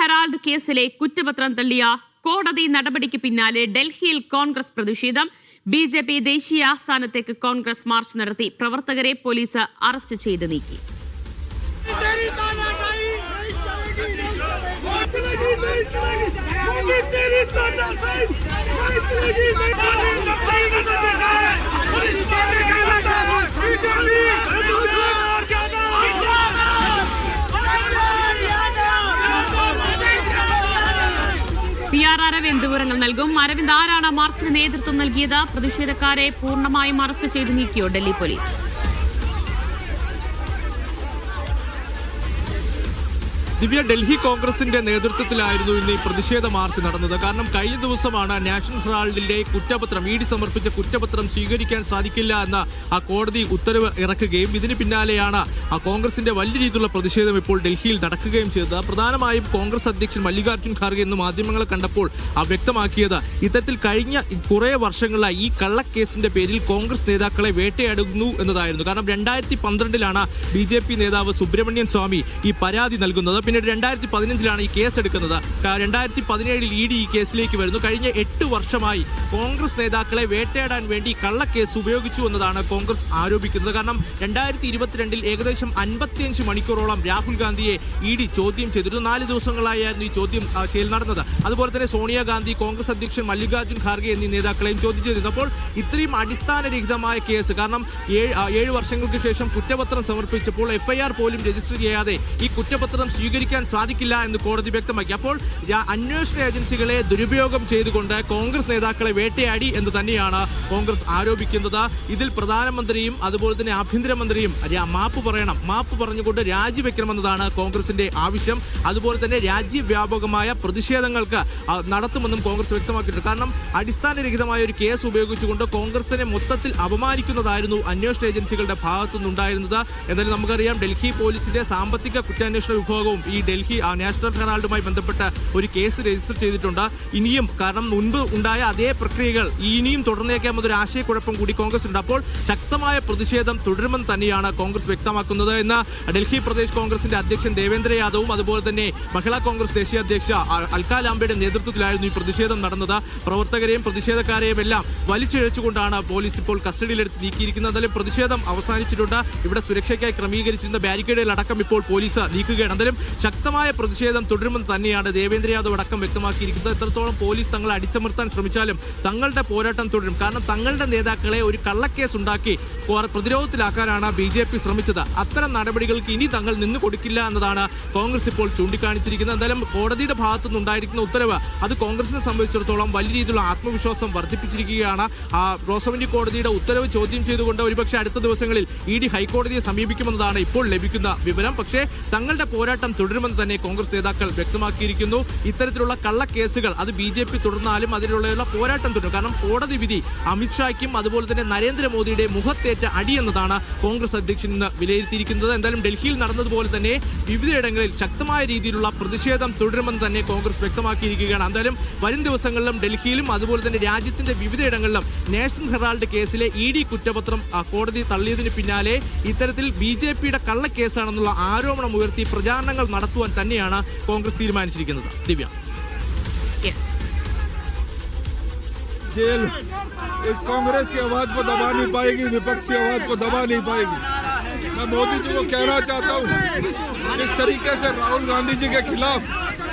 Herald കേസിലെ കുറ്റപത്രം തള്ളിയ കോടതി നടപടിക്ക് പിന്നാലെ ഡൽഹിയിൽ കോൺഗ്രസ് പ്രതിഷേധം. ബിജെപി ദേശീയ ആസ്ഥാനത്തേക്ക് കോൺഗ്രസ് മാർച്ച് നടത്തി. പ്രവർത്തകരെ പോലീസ് അറസ്റ്റ് ചെയ്ത് നീക്കി. PR അരവിന്ദ് വിവരങ്ങൾ നൽകും. അരവിന്ദ്, ആരാണ് മാർച്ചിന് നേതൃത്വം നൽകിയത്? പ്രതിഷേധക്കാരെ പൂർണ്ണമായും അറസ്റ്റ് ചെയ്ത് നീക്കിയോ ഡൽഹി പോലീസ്? ദിവ്യ, ഡൽഹി കോൺഗ്രസിന്റെ നേതൃത്വത്തിലായിരുന്നു ഇന്ന് ഈ പ്രതിഷേധ മാർച്ച് നടന്നത്. കാരണം കഴിഞ്ഞ ദിവസമാണ് നാഷണൽ ഹെറാൾഡിന്റെ കുറ്റപത്രം, ED സമർപ്പിച്ച കുറ്റപത്രം സ്വീകരിക്കാൻ സാധിക്കില്ല എന്ന ആ കോടതി ഉത്തരവ് ഇറക്കുകയും ഇതിന് പിന്നാലെയാണ് ആ കോൺഗ്രസിന്റെ വലിയ രീതിയിലുള്ള പ്രതിഷേധം ഇപ്പോൾ ഡൽഹിയിൽ നടക്കുകയും ചെയ്തത്. പ്രധാനമായും കോൺഗ്രസ് അധ്യക്ഷൻ മല്ലികാർജ്ജുൻ ഖാർഗെ ഇന്ന് മാധ്യമങ്ങളെ കണ്ടപ്പോൾ വ്യക്തമാക്കിയത് ഇത്തരത്തിൽ കഴിഞ്ഞ കുറെ വർഷങ്ങളായി ഈ കള്ളക്കേസിന്റെ പേരിൽ കോൺഗ്രസ് നേതാക്കളെ വേട്ടയാടുന്നു എന്നതായിരുന്നു. കാരണം 2012 BJP നേതാവ് സുബ്രഹ്മണ്യൻ സ്വാമി ഈ പരാതി നൽകുന്നത്. പിന്നീട് 2015 ഈ കേസ് എടുക്കുന്നത്. 2017 ED ഈ കേസിലേക്ക് വരുന്നു. കഴിഞ്ഞ 8 വർഷമായി കോൺഗ്രസ് നേതാക്കളെ വേട്ടയാടാൻ വേണ്ടി കള്ളക്കേസ് ഉപയോഗിച്ചു എന്നതാണ് കോൺഗ്രസ് ആരോപിക്കുന്നത്. കാരണം 2022 ഏകദേശം 55 മണിക്കൂറോളം രാഹുൽ ഗാന്ധിയെ ED ചോദ്യം ചെയ്തിരുന്നു. 4 ദിവസങ്ങളായിരുന്നു ഈ ചോദ്യം ചെയ്യൽ നടന്നത്. അതുപോലെ തന്നെ സോണിയാഗാന്ധി, കോൺഗ്രസ് അധ്യക്ഷൻ മല്ലികാർജ്ജുൻ ഖാർഗെ എന്നീ നേതാക്കളെയും ചോദ്യം ചെയ്തിരുന്നു. അപ്പോൾ ഇത്രയും അടിസ്ഥാനരഹിതമായ കേസ്, കാരണം 7 വർഷങ്ങൾക്ക് ശേഷം കുറ്റപത്രം സമർപ്പിച്ചപ്പോൾ FIR പോലും രജിസ്റ്റർ ചെയ്യാതെ ഈ കുറ്റപത്രം സ്വീകരിക്കാൻ സാധിക്കില്ല എന്ന് കോടതി വ്യക്തമാക്കി. അപ്പോൾ അന്വേഷണ ഏജൻസികളെ ദുരുപയോഗം ചെയ്തുകൊണ്ട് കോൺഗ്രസ് നേതാക്കളെ വേട്ടയാടി എന്ന് തന്നെയാണ് കോൺഗ്രസ് ആരോപിക്കുന്നത്. ഇതിൽ പ്രധാനമന്ത്രിയും അതുപോലെ തന്നെ ആഭ്യന്തരമന്ത്രിയും മാപ്പ് പറയണം, മാപ്പ് പറഞ്ഞുകൊണ്ട് രാജിവെക്കണമെന്നതാണ് കോൺഗ്രസിന്റെ ആവശ്യം. അതുപോലെ തന്നെ രാജ്യവ്യാപകമായ പ്രതിഷേധങ്ങൾക്ക് നടത്തുമെന്നും കോൺഗ്രസ് വ്യക്തമാക്കിയിട്ടുണ്ട്. കാരണം അടിസ്ഥാനരഹിതമായ ഒരു കേസ് ഉപയോഗിച്ചുകൊണ്ട് കോൺഗ്രസിനെ മൊത്തത്തിൽ അപമാനിക്കുന്നതായിരുന്നു അന്വേഷണ ഏജൻസികളുടെ ഭാഗത്തുനിന്നുണ്ടായിരുന്നത്. എന്നാലും നമുക്കറിയാം, ഡൽഹി പോലീസിന്റെ സാമ്പത്തിക കുറ്റാന്വേഷണ വിഭാഗവും ഈ ഡൽഹി നാഷണൽ ഹെറാൾഡുമായി ബന്ധപ്പെട്ട് ഒരു കേസ് രജിസ്റ്റർ ചെയ്തിട്ടുണ്ട്. ഇനിയും, കാരണം മുൻപ് ഉണ്ടായ അതേ പ്രക്രിയകൾ ഇനിയും തുടർന്നേക്കാമെന്നൊരു ആശയക്കുഴപ്പം കൂടി കോൺഗ്രസ് ഉണ്ട്. അപ്പോൾ ശക്തമായ പ്രതിഷേധം തുടരുമെന്ന് തന്നെയാണ് കോൺഗ്രസ് വ്യക്തമാക്കുന്നത് എന്ന് ഡൽഹി പ്രദേശ് കോൺഗ്രസിന്റെ അധ്യക്ഷൻ ദേവേന്ദ്ര യാദവും അതുപോലെ തന്നെ മഹിളാ കോൺഗ്രസ് ദേശീയ അധ്യക്ഷ അൽക്കാ ലാംബയുടെ നേതൃത്വത്തിലായിരുന്നു ഈ പ്രതിഷേധം നടന്നത്. പ്രവർത്തകരെയും പ്രതിഷേധക്കാരെയും എല്ലാം വലിച്ചിഴച്ചുകൊണ്ടാണ് പോലീസ് ഇപ്പോൾ കസ്റ്റഡിയിലെടുത്ത് നീക്കിയിരിക്കുന്നത്. എന്തായാലും പ്രതിഷേധം അവസാനിച്ചിട്ടുണ്ട്. ഇവിടെ സുരക്ഷയ്ക്കായി ക്രമീകരിച്ചിരുന്ന ബാരിക്കേഡുകളടക്കം ഇപ്പോൾ പോലീസ് നീക്കുകയാണ്. എന്തായാലും ശക്തമായ പ്രതിഷേധം തുടരുമെന്ന് തന്നെയാണ് ദേവേന്ദ്ര യാദവ് അടക്കം വ്യക്തമാക്കിയിരിക്കുന്നത്. എത്രത്തോളം പോലീസ് തങ്ങളെ അടിച്ചമർത്താൻ ശ്രമിച്ചാലും തങ്ങളുടെ പോരാട്ടം തുടരും. കാരണം തങ്ങളുടെ നേതാക്കളെ ഒരു കള്ളക്കേസ് ഉണ്ടാക്കി പ്രതിരോധത്തിലാക്കാനാണ് BJP ശ്രമിച്ചത്. അത്തരം നടപടികൾക്ക് ഇനി തങ്ങൾ നിന്ന് കൊടുക്കില്ല എന്നതാണ് കോൺഗ്രസ് ഇപ്പോൾ ചൂണ്ടിക്കാണിച്ചിരിക്കുന്നത്. എന്തായാലും കോടതിയുടെ ഭാഗത്തു നിന്നുണ്ടായിരിക്കുന്ന ഉത്തരവ് അത് കോൺഗ്രസിനെ സംബന്ധിച്ചിടത്തോളം വലിയ രീതിയിലുള്ള ആത്മവിശ്വാസം വർദ്ധിപ്പിച്ചിരിക്കുകയാണ്. റോസവന്റി കോടതിയുടെ ഉത്തരവ് ചോദ്യം ചെയ്തുകൊണ്ട് ഒരുപക്ഷെ അടുത്ത ദിവസങ്ങളിൽ ED ഹൈക്കോടതിയെ സമീപിക്കുമെന്നതാണ് ഇപ്പോൾ ലഭിക്കുന്ന വിവരം. പക്ഷേ തങ്ങളുടെ പോരാട്ടം തുടരുമെന്ന് തന്നെ കോൺഗ്രസ് നേതാക്കൾ വ്യക്തമാക്കിയിരിക്കുന്നു. ഇത്തരത്തിലുള്ള കള്ളക്കേസുകൾ അത് BJP തുടർന്നാലും അതിലുള്ള പോരാട്ടം തുടരും. കാരണം കോടതി വിധി അമിത്ഷായ്ക്കും അതുപോലെ തന്നെ നരേന്ദ്രമോദിയുടെ മുഖത്തേറ്റ അടിയെന്നതാണ് കോൺഗ്രസ് അധ്യക്ഷൻ ഇന്ന് വിലയിരുത്തിയിരിക്കുന്നത്. എന്തായാലും ഡൽഹിയിൽ നടന്നതുപോലെ തന്നെ വിവിധയിടങ്ങളിൽ ശക്തമായ രീതിയിലുള്ള പ്രതിഷേധം തുടരുമെന്ന് തന്നെ കോൺഗ്രസ് വ്യക്തമാക്കിയിരിക്കുകയാണ്. എന്തായാലും വരും ദിവസങ്ങളിലും ഡൽഹിയിലും അതുപോലെ തന്നെ രാജ്യത്തിന്റെ വിവിധയിടങ്ങളിലും നാഷണൽ ഹെറാൾഡ് കേസിലെ ED കുറ്റപത്രം കോടതി തള്ളിയതിന് പിന്നാലെ ഇത്തരത്തിൽ BJPയുടെ കള്ളക്കേസാണെന്നുള്ള ആരോപണം ഉയർത്തി പ്രചാരണങ്ങൾ നടത്തുവാൻ തന്നെയാണ് കോൺഗ്രസ് തീരുമാനിച്ചിരിക്കുന്നത്. ദിവ്യ, जेल इस कांग्रेस की आवाज को दबा नहीं पाएगी, विपक्ष की आवाज को दबा नहीं पाएगी. मैं मोदी जी को कहना चाहता हूँ, इस तरीके से राहुल गांधी जी के खिलाफ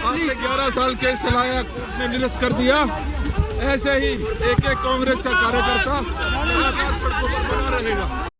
आपने 11 साल केस चलाया, कोर्ट ने निरस्त कर दिया. ऐसे ही एक एक कांग्रेस का कार्यकर्ता बना रहेगा.